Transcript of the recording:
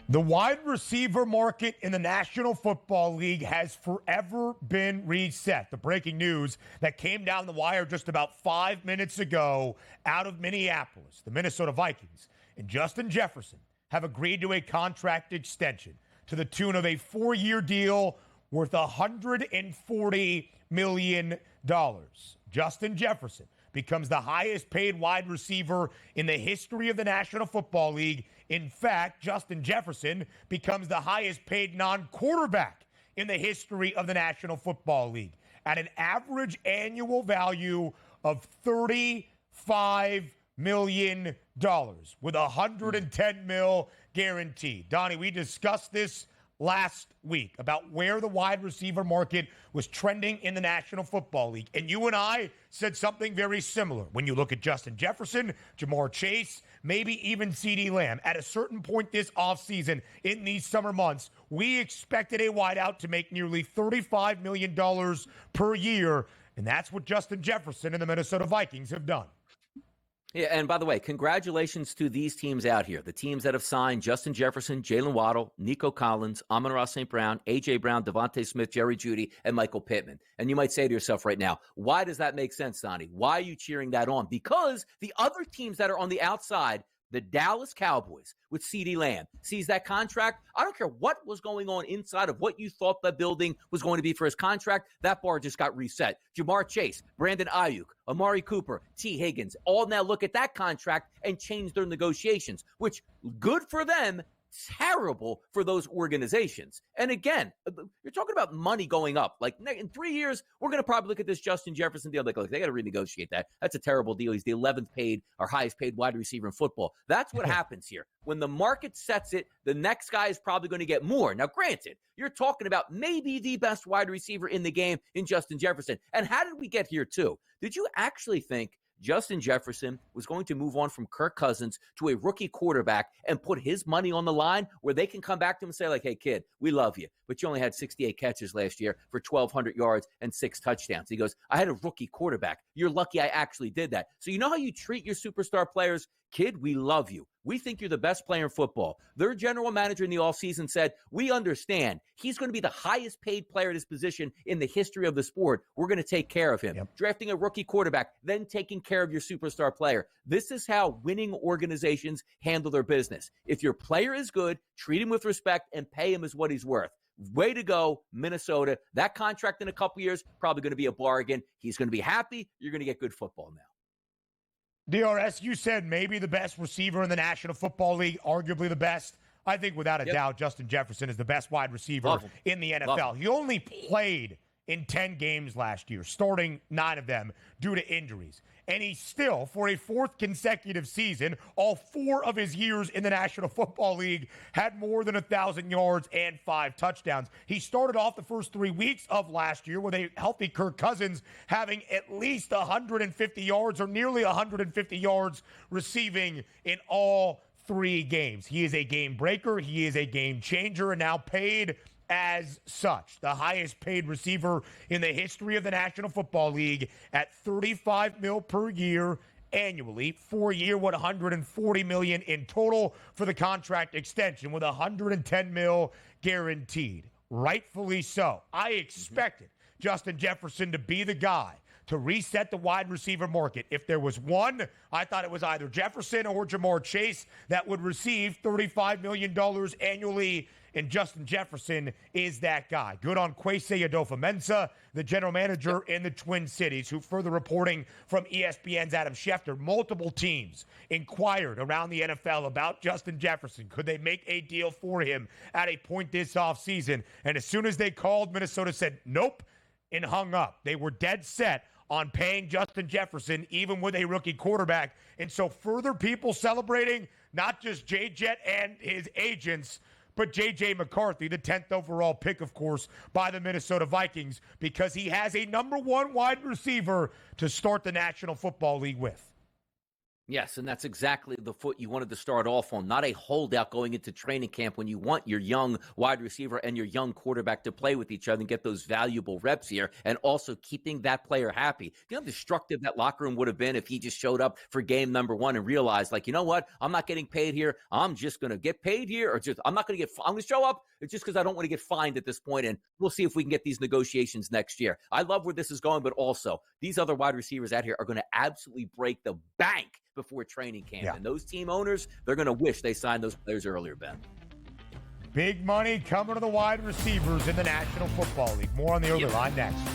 The wide receiver market in the National Football League has forever been reset. The breaking news that came down the wire just about 5 minutes ago out of Minneapolis. The Minnesota Vikings and Justin Jefferson have agreed to a contract extension to the tune of a 4-year deal worth $140 million. Justin Jefferson becomes the highest paid wide receiver in the history of the National Football League. In fact, Justin Jefferson becomes the highest paid non-quarterback in the history of the National Football League at an average annual value of $35 million with $110 million guaranteed. Donnie, we discussed this last week about where the wide receiver market was trending in the National Football League. And you and I said something very similar. When you look at Justin Jefferson, MarrChase, maybe even CeeDee Lamb, at a certain point this offseason in these summer months, we expected a wideout to make nearly $35 million per year. And that's what Justin Jefferson and the Minnesota Vikings have done. Yeah, and by the way, congratulations to these teams out here. The teams that have signed Justin Jefferson, Jalen Waddle, Nico Collins, Amon-Ra St. Brown, A.J. Brown, Devontae Smith, Jerry Jeudy, and Michael Pittman. And you might say to yourself right now, why does that make sense, Donnie? Why are you cheering that on? Because the other teams that are on the outside, the Dallas Cowboys with CeeDee Lamb sees that contract. I don't care what was going on inside of what you thought the building was going to be for his contract. That bar just got reset. MarrChase, Brandon Ayuk, Amari Cooper, T. Higgins, all now look at that contract and change their negotiations, which good for them, terrible for those organizations. And again, you're talking about money going up. Like in 3 years, we're going to probably look at this Justin Jefferson deal. Like, they got to renegotiate that. That's a terrible deal. He's the 11th paid or highest paid wide receiver in football. That's what happens here. When the market sets it, the next guy is probably going to get more. Now, granted, you're talking about maybe the best wide receiver in the game in Justin Jefferson. And how did we get here too? Did you actually think Justin Jefferson was going to move on from Kirk Cousins to a rookie quarterback and put his money on the line where they can come back to him and say, like, hey, kid, we love you, but you only had 68 catches last year for 1,200 yards and 6 touchdowns. He goes, I had a rookie quarterback. You're lucky I actually did that. So you know how you treat your superstar players? Kid, we love you. We think you're the best player in football. Their general manager in the offseason said, we understand he's going to be the highest paid player at his position in the history of the sport. We're going to take care of him. Yep. Drafting a rookie quarterback, then taking care of your superstar player. This is how winning organizations handle their business. If your player is good, treat him with respect and pay him as what he's worth. Way to go, Minnesota. That contract in a couple years, probably going to be a bargain. He's going to be happy. You're going to get good football now. DRS, you said maybe the best receiver in the National Football League, arguably the best. I think without a doubt, Justin Jefferson is the best wide receiver in the NFL. He only played in 10 games last year, starting 9 of them due to injuries. And he still, for a 4th consecutive season, all 4 of his years in the National Football League, had more than 1,000 yards and 5 touchdowns. He started off the first 3 weeks of last year with a healthy Kirk Cousins having at least 150 yards or nearly 150 yards receiving in all 3 games. He is a game breaker. He is a game changer and now paid as such, the highest paid receiver in the history of the National Football League at $35 million per year annually, 4-year, $140 million in total for the contract extension with $110 million guaranteed. Rightfully so. I expected Justin Jefferson to be the guy to reset the wide receiver market. If there was one, I thought it was either Jefferson or MarrChase that would receive $35 million annually, and Justin Jefferson is that guy. Good on Kwesi Adofo-Mensah, the general manager in the Twin Cities, who further reporting from ESPN's Adam Schefter, multiple teams inquired around the NFL about Justin Jefferson. Could they make a deal for him at a point this offseason? And as soon as they called, Minnesota said nope and hung up. They were dead set on paying Justin Jefferson, even with a rookie quarterback. And so further people celebrating, not just J-Jet and his agents, but J.J. McCarthy, the 10th overall pick, of course, by the Minnesota Vikings, because he has a number 1 wide receiver to start the National Football League with. Yes, and that's exactly the foot you wanted to start off on. Not a holdout going into training camp when you want your young wide receiver and your young quarterback to play with each other and get those valuable reps here, and also keeping that player happy. You know how destructive that locker room would have been if he just showed up for game number 1 and realized, like, you know what? I'm not getting paid here. I'm just going to get paid here, or just I'm going to show up. It's just because I don't want to get fined at this point, and we'll see if we can get these negotiations next year. I love where this is going, but also these other wide receivers out here are going to absolutely break the bank before training camp. Yeah. And those team owners, they're going to wish they signed those players earlier, Ben. Big money coming to the wide receivers in the National Football League. More on the Overline next.